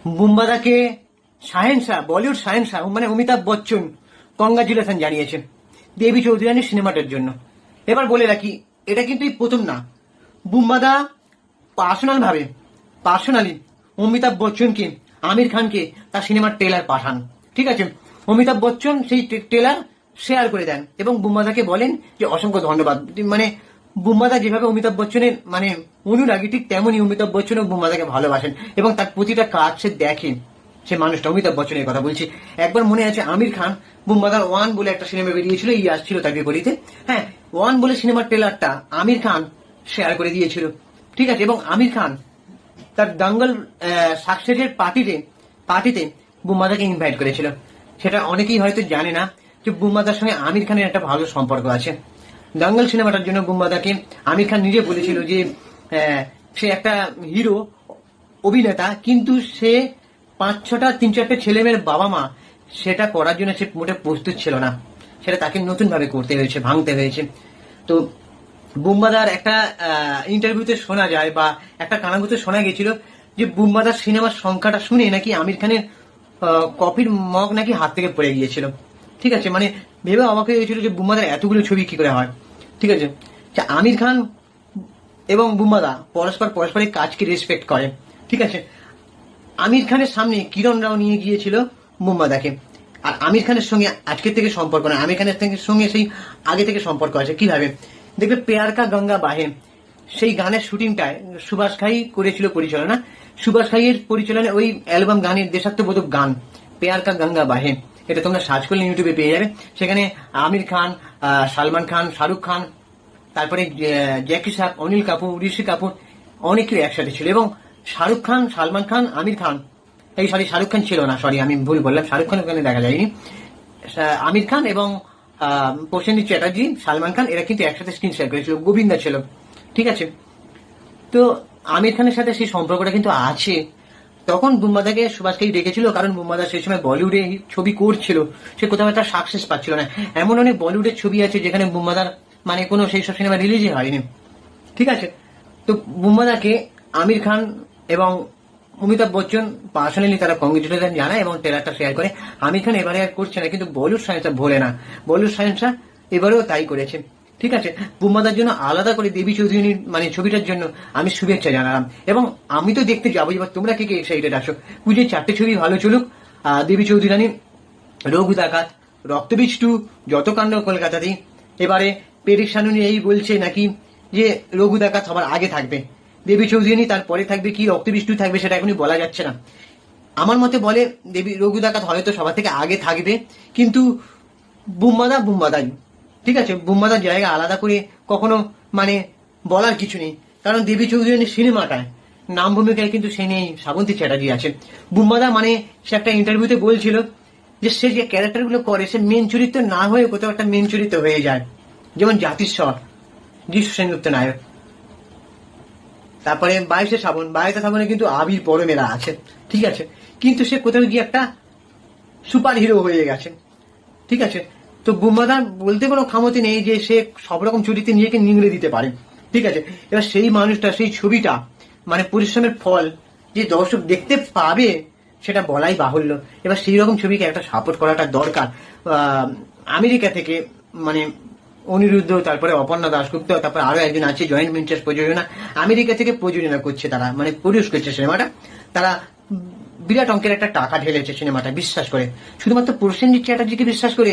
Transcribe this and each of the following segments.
বুম্বাদাকে শাহেনশাহ, বলিউড শাহেনশাহ মানে অমিতাভ বচ্চন কংগ্রাচুলেশন জানিয়েছে দেবী চৌধুরানী সিনেমাটার জন্য। এবার বলে রাখি, এটা কিন্তু এই প্রথম না। বুম্বাদা পার্সোনালি অমিতাভ বচ্চনকে, আমির খানকে তার সিনেমার ট্রেলার পাঠান। ঠিক আছে, অমিতাভ বচ্চন সেই ট্রেলার শেয়ার করে দেন এবং বুম্বাদাকে বলেন যে অসংখ্য ধন্যবাদ। মানে বুম্বাদা যেভাবে অমিতাভ বচ্চনের মানে অনুরাগী, ঠিক তেমনই অমিতাভ বচ্চনও বুম্বাদাকে ভালোবাসেন এবং তার প্রতিটা কাজ সে দেখেন। সে মানুষটা অমিতাভ বচ্চনের কথা বলছি। একবার মনে আছে আমির খান বুম্বাদার ওয়ান বলে একটা সিনেমা বেরিয়েছিল, এই আসছিল তার বিপরীতে। হ্যাঁ, ওয়ান বলে সিনেমার ট্রেলারটা আমির খান শেয়ার করে দিয়েছিল। ঠিক আছে, এবং আমির খান তার দাঙ্গল সাকসেসের পার্টিতে বুম্বাদাকে ইনভাইট করেছিল। সেটা অনেকেই হয়তো জানে না যে বুম্বাদার সঙ্গে আমির খানের একটা ভালো সম্পর্ক আছে। দাঙ্গল সিনেমাটার জন্য বুম্বাদাকে আমির খান নিজে বলেছিল যে সে একটা হিরো অভিনেতা, কিন্তু সে 5-6টা 3-4টে ছেলে মেয়ের বাবা মা, সেটা করার জন্য সে মোটে প্রস্তুত ছিল না। সেটা তাকে নতুন ভাবে করতে হয়েছে, ভাঙতে হয়েছে। তো বুম্বাদার একটা ইন্টারভিউতে শোনা যায় বা একটা কানাঘুতে শোনা গেছিল যে বুম্বাদার সিনেমার সংখ্যাটা শুনে নাকি আমির খানের কফির মগ নাকি হাত থেকে পড়ে গিয়েছিল। ঠিক আছে, মানে ভেবে অবাক হয়ে গেছিল যে বুম্বাদার এতগুলো ছবি কি করে হয়। ঠিক আছে, আমির খান এবং বুম্বাদা পরস্পরের কাজকে রেসপেক্ট করে। ঠিক আছে, আমির খানের সামনে কিরণ রাও নিয়ে গিয়েছিল বুম্বাদাকে। আর আমির খানের সঙ্গে আজকের থেকে সম্পর্ক না, আমির খানের সঙ্গে সেই আগে থেকে সম্পর্ক আছে। কিভাবে দেখবে, প্যার কা গঙ্গা বাহে সেই গানের শুটিংটায় সুভাষ ঘাই করেছিল পরিচালনা। সুভাষ ঘাইয়ের পরিচালনায় ওই অ্যালবাম গানের দেশাত্মবোধক গান প্যার কা গঙ্গা বাহে, এটা তোমরা সার্চ করলে ইউটিউবে পেয়ে যাবে। সেখানে আমির খান, সালমান খান, শাহরুখ খান, তারপরে জ্যাকি শ্রফ, অনিল কাপুর, ঋষি কাপুর অনেকেই একসাথে ছিল। এবং শাহরুখ খান, সালমান খান, আমির খান, শাহরুখ খান ছিল না, আমি ভুল বললাম, শাহরুখ খান ওখানে দেখা যায়নি। আমির খান এবং প্রসেনজিৎ চ্যাটার্জি, সালমান খান এরা কিন্তু একসাথে স্ক্রিন শেয়ার করেছিল, গোবিন্দা ছিল। ঠিক আছে, তো আমির খানের সাথে সেই সম্পর্কটা কিন্তু আছে। তখন বুম্বাদাকে সুভাষকেই ডেকেছিল, কারণ বুম্বাদা সেই সময় বলিউডে ছবি করছিল, সে কোথাও একটা সাকসেস পাচ্ছিল না। এমন অনেক বলিউডের ছবি আছে যেখানে বুম্বাদার মানে কোনো সেই সব সিনেমা রিলিজই হয়নি। ঠিক আছে, তো বুম্বাদাকে আমির খান এবং অমিতাভ বচ্চন পার্সোনালি তারা কংগ্রেচুলেশন জানায় এবং ট্রেলারটা শেয়ার করে। আমির খান এবারে আর করছে না, কিন্তু বলিউড সায়েন্সটা ভোলে না, বলিউড সায়েন্সটা এবারেও তাই করেছে। ঠিক আছে, বুম্বাদার জন্য আলাদা করে দেবী চৌধুরীর মানে ছবিটার জন্য আমি শুভেচ্ছা জানালাম। এবং আমি তো দেখতে যাবো, এবার তোমরা কে কে এক্সাইটেড আসো। পুজোর 4টে ছবি ভালো চলুক, দেবী চৌধুরানী, রঘু ডাকাত, রক্তবীজ 2, যত কাণ্ড কলকাতাতেই। এবারে পেরিক সানুনি এই বলছে নাকি যে রঘু ডাকাত সবার আগে থাকবে, দেবী চৌধুরানী তারপরে থাকবে, কি রক্তবীজ 2 থাকবে সেটা এখনই বলা যাচ্ছে না। আমার মতে বলে রঘু ডাকাত হয়তো সবার থেকে আগে থাকবে, কিন্তু বুম্বাদাই। ঠিক আছে, বুম্বাদার জায়গা আলাদা করে কখনো মানে বলার কিছু নেই, কারণ দেবী চৌধুরানীর সিনেমাটায় নাম ভূমিকায় কিন্তু সে নেই, শ্রাবন্তী চ্যাটার্জি আছে। বুম্বাদা মানে সে একটা ইন্টারভিউতে বলছিল যে সে যে ক্যারেক্টারগুলো করে সে মেন চরিত্র না হয়ে কোথাও একটা মেন চরিত্র হয়ে যায়, যেমন জাতিস্বর, যিশু সেনগুপ্ত নায়ক। তারপরে 22শে শ্রাবণে কিন্তু আবির পরমেরা আছে। ঠিক আছে, কিন্তু সে কোথাও গিয়ে একটা সুপার হিরো হয়ে গেছে। ঠিক আছে, তো বুম্বাদার বলতে কোনো ক্ষমতা নেই যে সে সব রকম চরিত্রে নিজেকে নিংড়ে দিতে পারে। ঠিক আছে, এবার সেই মানুষটা, সেই ছবিটা মানে পরিশ্রমের ফল যে দর্শক দেখতে পাবে সেটা বলাই বাহুল্য। এবার সেই রকম ছবিকে একটা সাপোর্ট করাটা দরকার। আমেরিকা থেকে মানে অনিরুদ্ধ, তারপরে অপর্ণা দাশগুপ্ত, তারপরে আরো একজন আছে, জয়েন্ট ভেঞ্চার্স প্রযোজনা, আমেরিকা থেকে প্রযোজনা করছে, তারা মানে প্রডিউস করছে সিনেমাটা। তারা বিরাট অঙ্কের একটা টাকা ঢেলেছে সিনেমাটা বিশ্বাস করে, শুধুমাত্র প্রসেনজিৎ চ্যাটার্জিকে বিশ্বাস করে।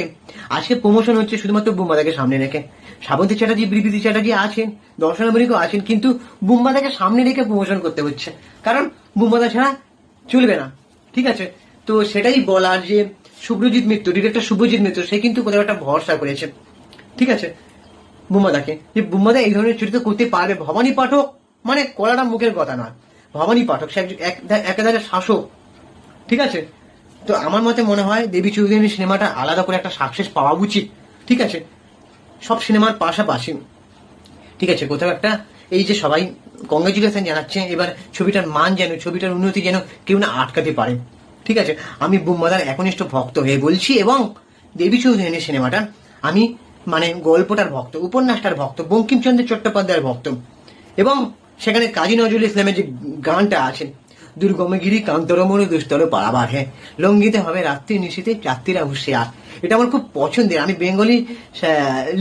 আজকে প্রমোশন হচ্ছে শুধুমাত্র বুম্বাদাকে সামনে রেখে। শ্রাবন্তী চ্যাটার্জি, বিবৃতি চ্যাটার্জি আছেন, দর্শনাবলীকেও আছেন, কিন্তু বুম্বাদাকে সামনে রেখে প্রমোশন করতে হচ্ছে, কারণ বুম্বাদা ছাড়া চলবে না। ঠিক আছে, তো সেটাই বলার যে ডিরেক্টর শুভজিৎ মিত্র সে কিন্তু কোথাও একটা ভরসা করেছে। ঠিক আছে, বুম্বাদাকে, যে বুম্বাদা এই ধরনের চরিত্র করতে পারবে। ভবানী পাঠক মানে কলাটা মুখের কথা নয়, ভবানী পাঠক সে একেবারে শাসক। ঠিক আছে, তো আমার মতে মনে হয় দেবী চৌধুরী সিনেমাটা আলাদা করে একটা সাকসেস পাওয়া উচিত। ঠিক আছে, সব সিনেমার পাশাপাশি। ঠিক আছে, কোথাও একটা এই যে সবাই কংগ্রেচুলেশন জানাচ্ছে, এবার ছবিটার মান যেন, ছবিটার উন্নতি যেন কেউ না আটকাতে পারে। ঠিক আছে, আমি বুম্বাদার একনিষ্ঠ ভক্ত হয়ে বলছি, এবং দেবী চৌধুরী সিনেমাটা আমি মানে গল্পটার ভক্ত, উপন্যাসটার ভক্ত, বঙ্কিমচন্দ্র চট্টোপাধ্যায়ের ভক্ত। এবং সেখানে কাজী নজরুল ইসলামের যে গানটা আছে, দুর্গমগিরি কান্তরমণ দুস্তর পাড়াবাঘে লঙ্ঘিতে হবে রাত্রি নিশীতে যাত্রীরা হুঁশিয়ার। এটা আমার খুব পছন্দের। আমি বেঙ্গলি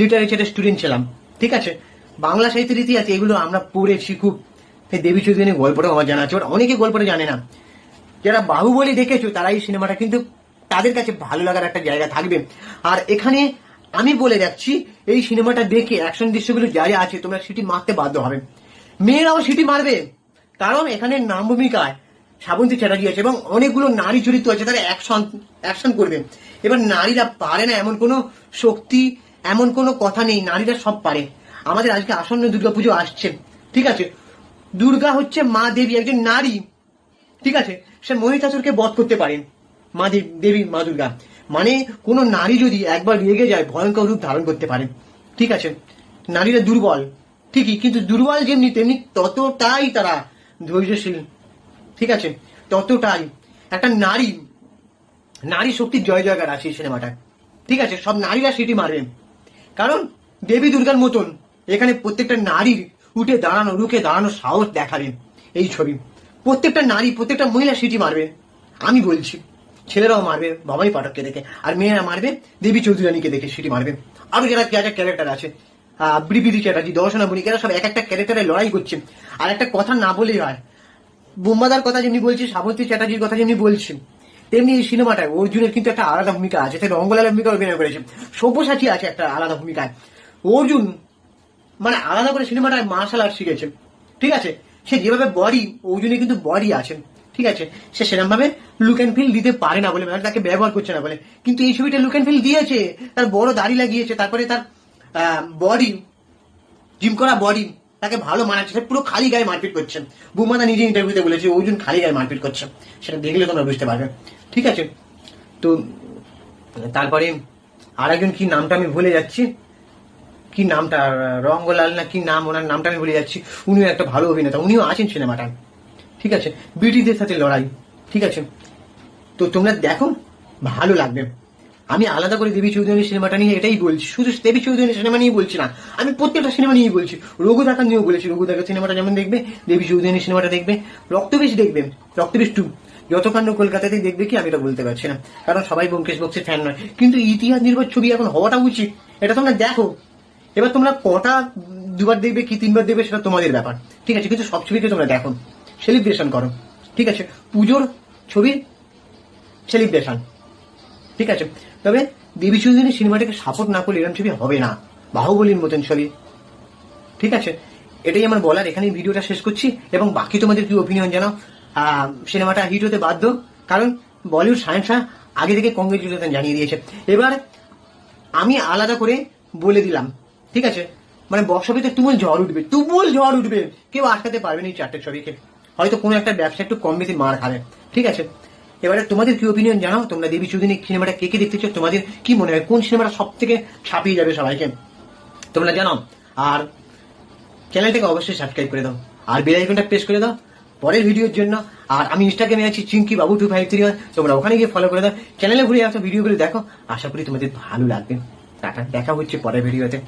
লিটারেচারের স্টুডেন্ট ছিলাম, ঠিক আছে। বাংলা সাহিত্যের ইতিহাস এগুলো আমরা পড়েছি খুব। এই দেবী চৌধুরীর গল্পটাও আমার জানা আছে, অনেকে গল্পটা জানে না। যারা বাহুবলী দেখেছো তারা এই সিনেমাটা কিন্তু তাদের কাছে ভালো লাগার একটা জায়গা থাকবে। আর এখানে আমি বলে যাচ্ছি, এই সিনেমাটা দেখে অ্যাকশন দৃশ্যগুলো যা যা আছে তোমরা সিটি মারতে বাধ্য হবে। মেয়েরাও সিটি মারবে, কারণ এখানে নাম ভূমিকায় শ্রাবন্তী চ্যাটার্জি আছে এবং অনেকগুলো নারী চরিত্র আছে, তারা অ্যাকশন করবে। এবার নারীরা পারে না এমন কোনো শক্তি, এমন কোনো কথা নেই, নারীরা সব পারে। আমাদের আজকে আসন্ন দুর্গাপুজো আসছে, ঠিক আছে। দুর্গা হচ্ছে মা দেবী, একজন নারী, ঠিক আছে। সে মহিষাসুরকে বধ করতে পারে, মা দেবী মা দুর্গা। মানে কোন নারী যদি একবার রেগে যায় ভয়ঙ্কর রূপ ধারণ করতে পারে, ঠিক আছে। নারীরা দুর্বল ঠিকই, কিন্তু দুর্বল যেমনি তেমনি ততটাই তারা ধৈর্যশীল, ঠিক আছে। ততটাই একটা নারী শক্তির জয় জয়গার আছে এই সিনেমাটায়, ঠিক আছে। সব নারীরা সিটি মারবে, কারণ দেবী দুর্গার মতন এখানে প্রত্যেকটা নারীর উঠে দাঁড়ানো, রুখে দাঁড়ানো সাহস দেখাবে এই ছবি। প্রত্যেকটা নারী, প্রত্যেকটা মহিলা সিটি মারবে, আমি বলছি। ছেলেরাও মারবে বাবাই পাঠককে দেখে, আর মেয়েরা মারবে দেবী চৌধুরানীকে দেখে সিটি মারবে। আরো যারা যা যা ক্যারেক্টার আছে, বিবিধি চ্যাটার্জি, দর্শনা বণিক, এরা সব এক একটা ক্যারেক্টারে লড়াই করছে। আর একটা কথা না বলেই হয়, বোম্বাদার কথা যেমনি বলছি, শ্রাবন্তী চ্যাটার্জির কথা যেমনি বলছি, তেমনি এই সিনেমাটায় অর্জুনের কিন্তু একটা আলাদা ভূমিকা আছে। সে রঙ্গলালের ভূমিকা অভিনয় করেছে, সব্যসাচী আছে একটা আলাদা ভূমিকায়। অর্জুন মানে আলাদা করে সিনেমাটায় মার্শাল আর্ট শিখেছে, ঠিক আছে। সে যেভাবে বডি, অর্জুনের কিন্তু বডি আছে, ঠিক আছে। সে সেরকম ভাবে লুক অ্যান্ড ফিল দিতে পারে না বলে, মানে তাকে ব্যবহার করছে না বলে, কিন্তু এই ছবিটা লুক অ্যান্ড ফিল দিয়েছে। তার বড় দাড়ি লাগিয়েছে, তারপরে তার বডি, জিম করা বডি তাকে ভালো মানাচ্ছে। সে পুরো খালি গায়ে মারপিট করছে। বুমাদা নিজে ইন্টারভিউতে বলেছে অর্জুন খালি গায়ে মারপিট করছে, সেটা দেখলে তোমরা বুঝতে পারবে, ঠিক আছে। তো তারপরে আর একজন, কি নামটা আমি ভুলে যাচ্ছি, কি নামটা, রঙ্গলাল না কি নাম, ওনার নামটা আমি ভুলে যাচ্ছি। উনিও একটা ভালো অভিনেতা, উনিও আছেন সিনেমাটা, ঠিক আছে। ব্রিটিশদের সাথে লড়াই, ঠিক আছে। তো তোমরা দেখো, ভালো লাগবে। আমি আলাদা করে দেবী চৌধুরী সিনেমাটা নিয়ে এটাই বলছি, শুধু দেবী চৌধুরী সিনেমা নিয়ে বলছি না, আমি প্রত্যেকটা সিনেমা নিয়েই বলছি। রঘু দেখার নিয়েও বলেছি, রঘু দেখার সিনেমাটা যেমন দেখবে, দেবী চৌধুরী সিনেমাটা দেখবে, রক্তবিষ দেখবে, রক্তবিষ 2 যতকাণ্ড কলকাতাতেই দেখবে কি, আমি এটা বলতে পারছি না, কারণ সবাই ব্যোমকেশ বক্সের ফ্যান নয়, কিন্তু ইতিহাস নির্ভর ছবি এখন হওয়াটা উচিত। এটা তোমরা দেখো। এবার তোমরা কটা দুবার দেখবে কি 3বার দেখবে সেটা তোমাদের ব্যাপার, ঠিক আছে। কিন্তু সব ছবিকে তোমরা দেখো, সেলিব্রেশন করো, ঠিক আছে। পুজোর ছবির সেলিব্রেশন, ঠিক আছে। তবে দেবী চৌধুরী সিনেমাটাকে সাপোর্ট না করলে এরকম ছবি হবে না, বাহুবলীর মতন ছবি, ঠিক আছে। এটাই আমার বলার। এখানে ভিডিওটা শেষ করছি, এবং বাকি তোমাদের কি ওপিনিয়ন জানাও। সিনেমাটা হিট হতে বাধ্য, কারণ বলিউড সায়েন্সরা আগে থেকে কংগ্রেচুলেশন জানিয়ে দিয়েছে। এবার আমি আলাদা করে বলে দিলাম, ঠিক আছে। মানে বক্স অফিসে তুমুল ঝড় উঠবে, কেউ আটকাতে পারবে না এই 4টে ছবিকে। হয়তো কোনো একটা ব্যবসা একটু কম বেশি মার খাবে, ঠিক আছে। এবারে তোমাদের কি ওপিনিয়ন জানাও, তোমরা দেবী চৌধুরী সিনেমাটা কে কে দেখতে চাও, তোমাদের কি মনে হয় কোন সিনেমাটা সব থেকে ছাপিয়ে যাবে সবাইকে, তোমরা জানাও। আর চ্যানেলটাকে অবশ্যই সাবস্ক্রাইব করে দাও, আর বেল আইকনটা প্রেস করে দাও পরের ভিডিওর জন্য। আর আমি ইনস্টাগ্রামে আছি চিঙ্কি বাবু 253, তোমরা ওখানে গিয়ে ফলো করে দাও, চ্যানেলে ঘুরে আসো, ভিডিওগুলো দেখো, আশা করি তোমাদের ভালো লাগবে। টাটা, দেখা হচ্ছে পরের ভিডিওতে।